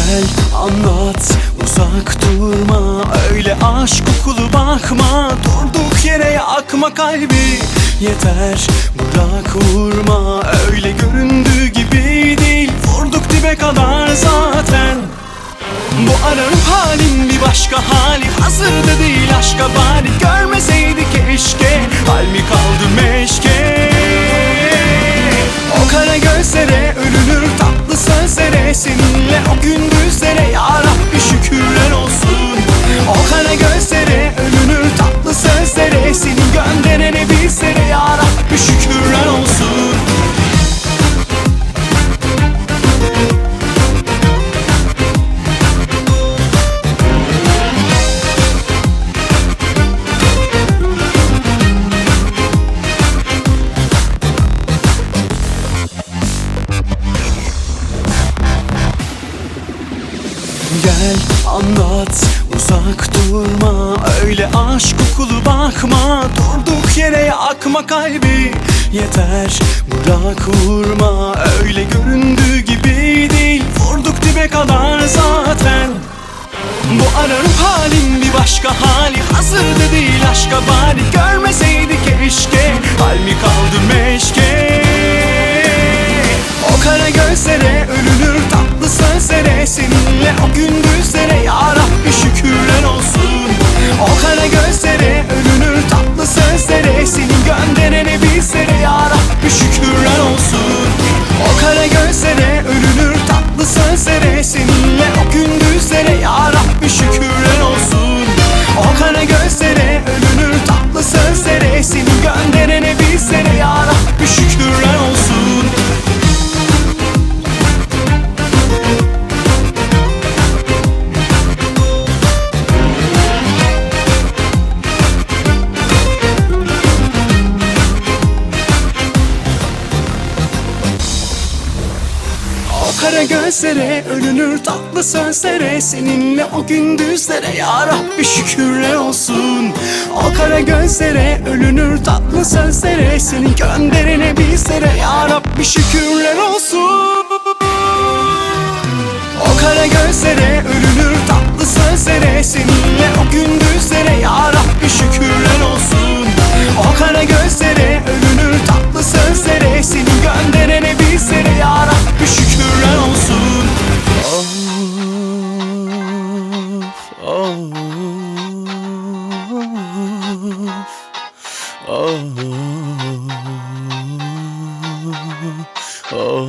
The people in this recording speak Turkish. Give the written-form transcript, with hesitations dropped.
Gel anlat, uzak durma, öyle aşk kokulu bakma. Durduk yere yakma kalbi, yeter bırak vurma. Öyle göründüğü gibi değil, vurduk dibe kadar zaten. Bu ararım halin bir başka hali, hazırda değil aşka bari. Görmeseydi keşke, hal mi kaldı meşke. O kara gözlere ölünür tatlı sözlere, seninle o gündüzlere ya Rabbi şükürler olsun. O kara gözlere ölünür tatlı sözlere, seni gönderene bizlere ya Rabbi şükürler olsun. Gel anlat, uzak durma, öyle aşk kokulu bakma. Durduk yere yakma kalbi, yeter bırak vurma. Öyle göründüğü gibi değil, vurduk dibe kadar zaten. Bu ararım halin bir başka hali, hazırda değil aşka bari. Görmeseydi keşke, hal mi kaldı meşke. O kara gözlere ölünür tatlı sözlere, seninle o gündüzlere ya Rabbi şükürler olsun. O kara gözlere ölünür tatlı sözlere, seni gönderene bizlere ya Rabbi şükürler olsun. O kara gözlere ölünür tatlı sözlere, seninle o gündüzlere ya Rabbi şükürler olsun. O kara gözlere ölünür tatlı sözlere, seni gönderene bizlere ya Rabbi şükürler olsun. Kara gözlere ölünür tatlı sözlere, seninle o gündüzlere ya Rabbi şükürler olsun. O kara gözlere ölünür tatlı sözlere, seni gönderene bizlere ya Rabbi şükürler olsun. O kara gözlere ölünür tatlı sözlere, seninle o gündüzlere ya Rabbi şükürler olsun. O kara gözlere ölünür tatlı sözlere, seni gönderene bizlere ya Rabbi şükürler olsun. Of, of, of, of.